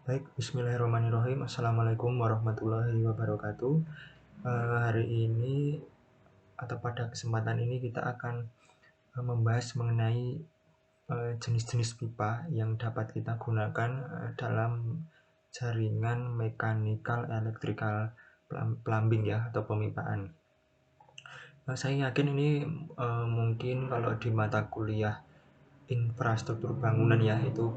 Baik, bismillahirrahmanirrahim. Assalamualaikum warahmatullahi wabarakatuh. Hari ini atau pada kesempatan ini kita akan membahas mengenai jenis-jenis pipa yang dapat kita gunakan dalam jaringan mechanical electrical plumbing ya atau pemipaan. Saya yakin ini mungkin kalau di mata kuliah infrastruktur bangunan ya itu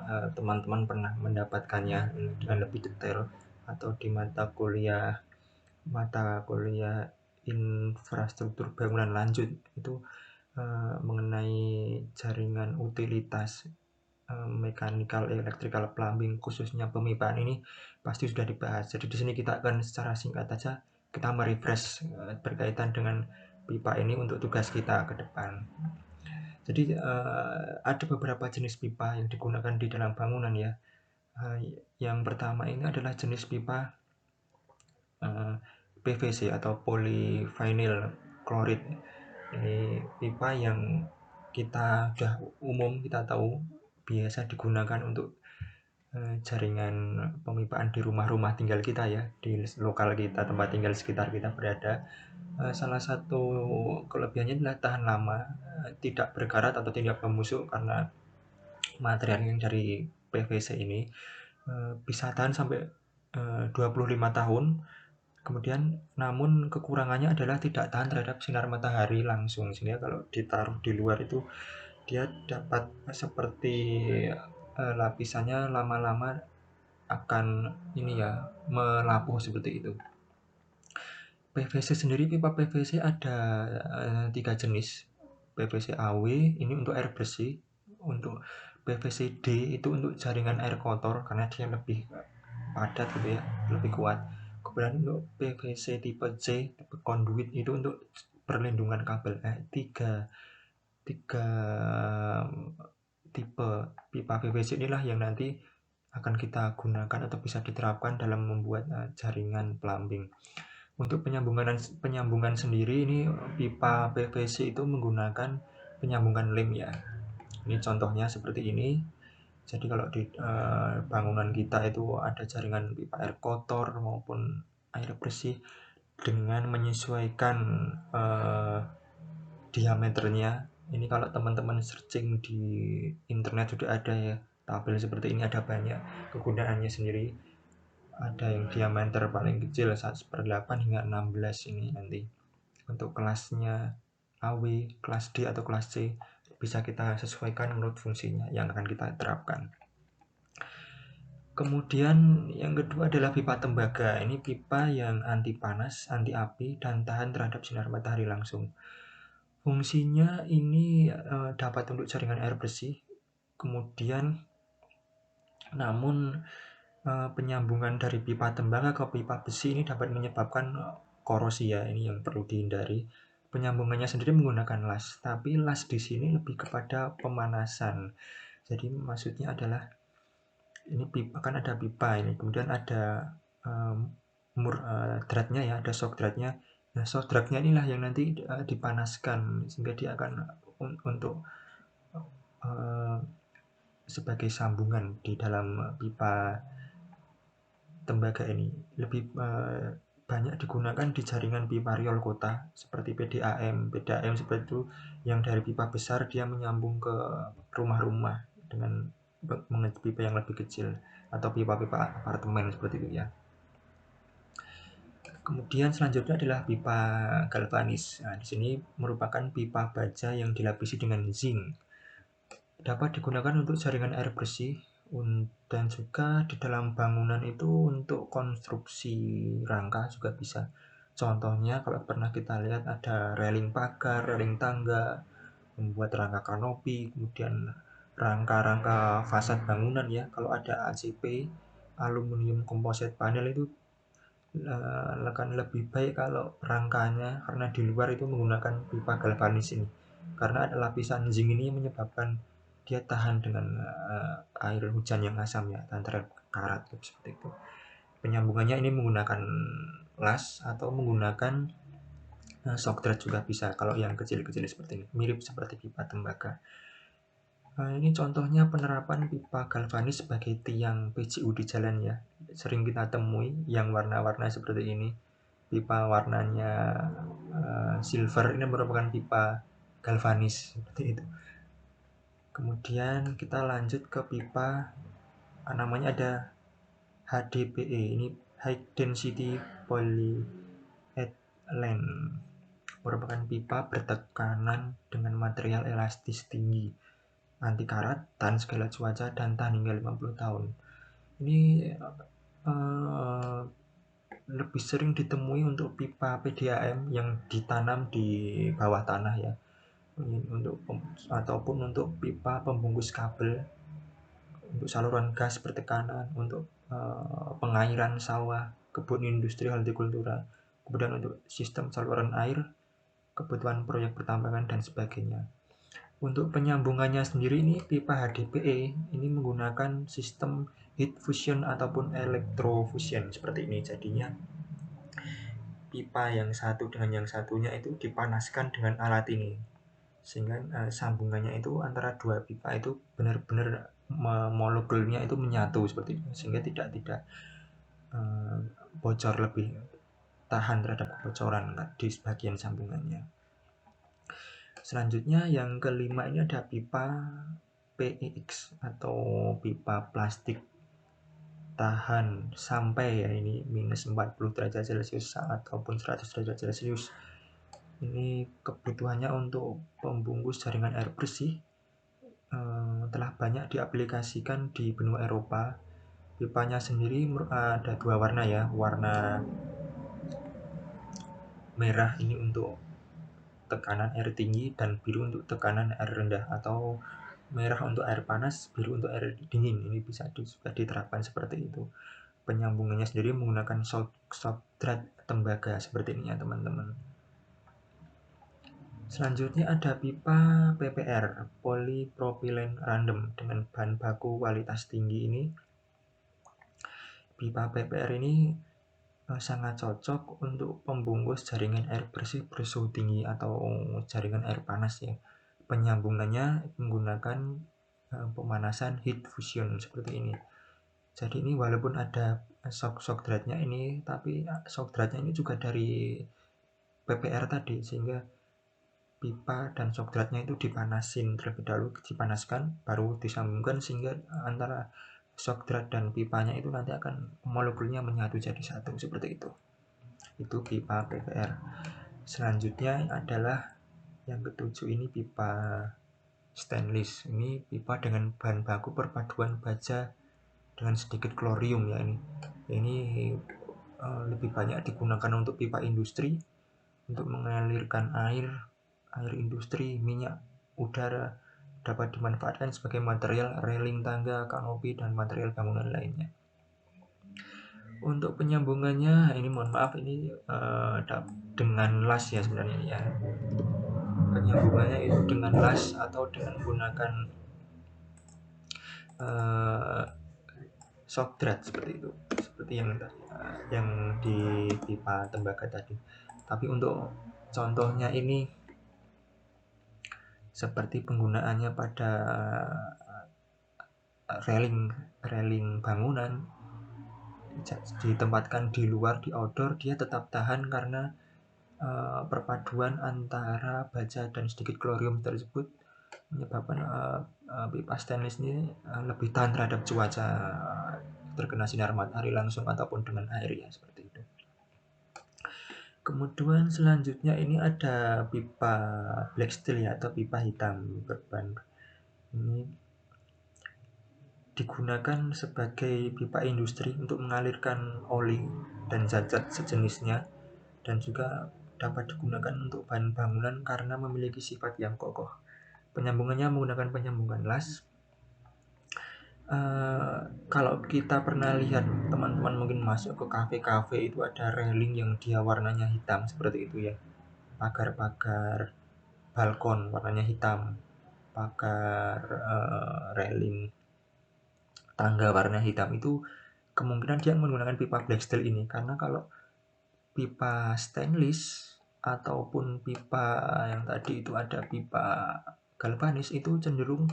teman-teman pernah mendapatkannya dengan lebih detail, atau di mata kuliah infrastruktur bangunan lanjut itu mengenai jaringan utilitas mechanical electrical plumbing khususnya pemipaan ini pasti sudah dibahas. Jadi di sini kita akan secara singkat saja kita merefresh berkaitan dengan pipa ini untuk tugas kita ke depan. Jadi ada beberapa jenis pipa yang digunakan di dalam bangunan ya. Yang pertama ini adalah jenis pipa PVC atau polyvinyl chloride. Ini pipa yang sudah umum kita tahu biasa digunakan untuk jaringan pemipaan di rumah-rumah tinggal kita ya, di lokal kita, tempat tinggal sekitar kita berada. Salah satu kelebihannya adalah tahan lama, tidak berkarat atau tidak membusuk karena material yang dari PVC ini bisa tahan sampai 25 tahun. Kemudian namun kekurangannya adalah tidak tahan terhadap sinar matahari langsung, sehingga kalau ditaruh di luar itu dia dapat seperti lapisannya lama-lama akan ini ya melapuh seperti itu. PVC sendiri, pipa PVC ada 3 jenis. PVC AW ini untuk air bersih, untuk PVC D itu untuk jaringan air kotor karena dia lebih padat gitu ya, lebih kuat. Kemudian untuk PVC tipe C, tipe conduit itu untuk perlindungan kabel. Tiga tipe pipa PVC inilah yang nanti akan kita gunakan atau bisa diterapkan dalam membuat jaringan plumbing. Untuk penyambungan sendiri ini pipa PVC itu menggunakan penyambungan lem ya. Ini contohnya seperti ini. Jadi kalau di bangunan kita itu ada jaringan pipa air kotor maupun air bersih, dengan menyesuaikan diameternya. Ini kalau teman-teman searching di internet sudah ada ya, tabel seperti ini, ada banyak kegunaannya sendiri. Ada yang diameter paling kecil 1/8 hingga 16 ini nanti. Untuk kelasnya AW, kelas D atau kelas C bisa kita sesuaikan menurut fungsinya yang akan kita terapkan. Kemudian yang kedua adalah pipa tembaga. Ini pipa yang anti panas, anti api, dan tahan terhadap sinar matahari langsung. Fungsinya ini dapat untuk jaringan air bersih. Kemudian namun penyambungan dari pipa tembaga ke pipa besi ini dapat menyebabkan korosi ya, ini yang perlu dihindari. Penyambungannya sendiri menggunakan las, tapi las di sini lebih kepada pemanasan. Jadi maksudnya adalah ini pipa, kan ada pipa ini, kemudian ada dratnya ya, ada shock dratnya. Nah, shock dratnya inilah yang nanti dipanaskan sehingga dia akan untuk sebagai sambungan di dalam pipa tembaga ini. Lebih banyak digunakan di jaringan pipa riol kota seperti PDAM. PDAM seperti itu, yang dari pipa besar dia menyambung ke rumah-rumah dengan pipa yang lebih kecil, atau pipa-pipa apartemen seperti itu ya. Kemudian selanjutnya adalah pipa galvanis. Nah, di sini merupakan pipa baja yang dilapisi dengan zinc. Dapat digunakan untuk jaringan air bersih dan juga di dalam bangunan itu untuk konstruksi rangka juga bisa. Contohnya kalau pernah kita lihat ada railing pagar, railing tangga, membuat rangka kanopi, kemudian rangka-rangka fasad bangunan ya. Kalau ada ACP, aluminium composite panel, itu akan lebih baik kalau rangkanya karena di luar itu menggunakan pipa galvanis ini, karena ada lapisan zinc ini menyebabkan dia tahan dengan air hujan yang asam ya, tahan terhadap karat seperti itu. Penyambungannya ini menggunakan las atau menggunakan shock drat juga bisa kalau yang kecil-kecil seperti ini, mirip seperti pipa tembaga. Ini contohnya penerapan pipa galvanis sebagai tiang PJU di jalan ya. Sering kita temui yang warna-warna seperti ini. Pipa warnanya silver ini merupakan pipa galvanis seperti itu. Kemudian kita lanjut ke pipa namanya ada HDPE, ini High Density Polyethylene, merupakan pipa bertekanan dengan material elastis tinggi, anti karat, tahan segala cuaca, dan tahan hingga 50 tahun. Ini lebih sering ditemui untuk pipa PDAM yang ditanam di bawah tanah ya, ataupun untuk pipa pembungkus kabel untuk saluran gas bertekanan, untuk pengairan sawah, kebun industri, hortikultura, kemudian untuk sistem saluran air, kebutuhan proyek pertambangan, dan sebagainya. Untuk penyambungannya sendiri ini pipa HDPE ini menggunakan sistem heat fusion ataupun electrofusion seperti ini. Jadinya pipa yang satu dengan yang satunya itu dipanaskan dengan alat ini, sehingga sambungannya itu antara dua pipa itu benar-benar molekulnya itu menyatu seperti itu, sehingga tidak bocor, lebih tahan terhadap kebocoran di bagian sambungannya. Selanjutnya yang kelima ini ada pipa PEX atau pipa plastik tahan sampai ya ini minus 40 derajat Celcius ataupun 100 derajat Celcius. Ini kebutuhannya untuk pembungkus jaringan air bersih, telah banyak diaplikasikan di benua Eropa. Pipanya sendiri ada dua warna ya, warna merah ini untuk tekanan air tinggi dan biru untuk tekanan air rendah, atau merah untuk air panas, biru untuk air dingin. Ini bisa juga diterapkan seperti itu. Penyambungannya sendiri menggunakan substrat tembaga seperti ini ya teman-teman. Selanjutnya ada pipa PPR, polypropylene random, dengan bahan baku kualitas tinggi ini. Pipa PPR ini sangat cocok untuk pembungkus jaringan air bersih bersuhu tinggi atau jaringan air panas ya. Penyambungannya menggunakan pemanasan heat fusion seperti ini. Jadi ini walaupun ada shock dratnya ini, tapi shock dratnya ini juga dari PPR tadi, sehingga pipa dan shock dratnya itu dipanasin terlebih dahulu, dipanaskan baru disambungkan, sehingga antara shock drat dan pipanya itu nanti akan molekulnya menyatu jadi satu seperti itu. Itu pipa PPR. Selanjutnya adalah yang ketujuh, ini pipa stainless. Ini pipa dengan bahan baku perpaduan baja dengan sedikit klorium ya. Ini lebih banyak digunakan untuk pipa industri, untuk mengalirkan air industri, minyak, udara, dapat dimanfaatkan sebagai material railing tangga, kanopi, dan material bangunan lainnya. Untuk penyambungannya ini mohon maaf, ini dengan las ya sebenarnya ya. Penyambungannya itu dengan las atau dengan menggunakan shock drat seperti itu, seperti yang di pipa tembaga tadi. Tapi untuk contohnya ini seperti penggunaannya pada railing bangunan, ditempatkan di luar, di outdoor, dia tetap tahan karena perpaduan antara baja dan sedikit klorium tersebut menyebabkan pipa stainless ini lebih tahan terhadap cuaca, terkena sinar matahari langsung ataupun dengan air ya, seperti itu. Kemudian selanjutnya ini ada pipa black steel ya, atau pipa hitam berban. Ini digunakan sebagai pipa industri untuk mengalirkan oli dan zat-zat sejenisnya, dan juga dapat digunakan untuk bahan bangunan karena memiliki sifat yang kokoh. Penyambungannya menggunakan penyambungan las. Kalau kita pernah lihat, teman-teman mungkin masuk ke kafe-kafe itu ada railing yang dia warnanya hitam seperti itu ya. Pagar-pagar balkon warnanya hitam, pagar railing tangga warna hitam, itu kemungkinan dia menggunakan pipa black steel ini. Karena kalau pipa stainless ataupun pipa yang tadi itu ada pipa galvanis, itu cenderung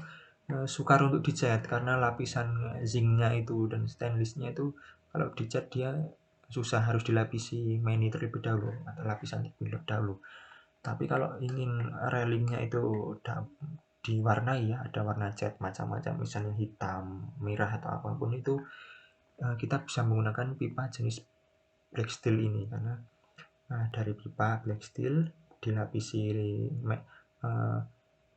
sukar untuk dicat karena lapisan zinc-nya itu dan stainless-nya itu kalau dicat dia susah, harus dilapisi meni terlebih dahulu atau lapisan terlebih dahulu. Tapi kalau ingin railingnya itu diwarnai ya, ada warna cat macam-macam, misalnya hitam, merah atau apapun itu, kita bisa menggunakan pipa jenis black steel ini karena dari pipa black steel dilapisi uh,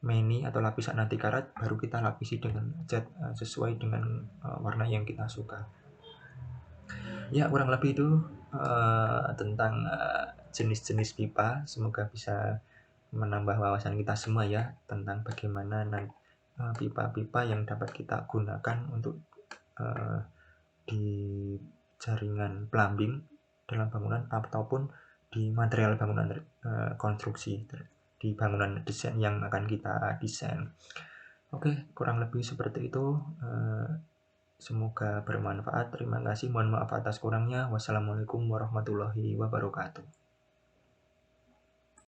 meni atau lapisan anti karat, baru kita lapisi dengan cat sesuai dengan warna yang kita suka. Ya kurang lebih itu tentang jenis-jenis pipa. Semoga bisa menambah wawasan kita semua ya tentang bagaimana pipa-pipa yang dapat kita gunakan untuk di jaringan plumbing dalam bangunan ataupun di material bangunan konstruksi di bangunan desain yang akan kita desain. Oke, kurang lebih seperti itu. Semoga bermanfaat. Terima kasih. Mohon maaf atas kurangnya. Wassalamualaikum warahmatullahi wabarakatuh.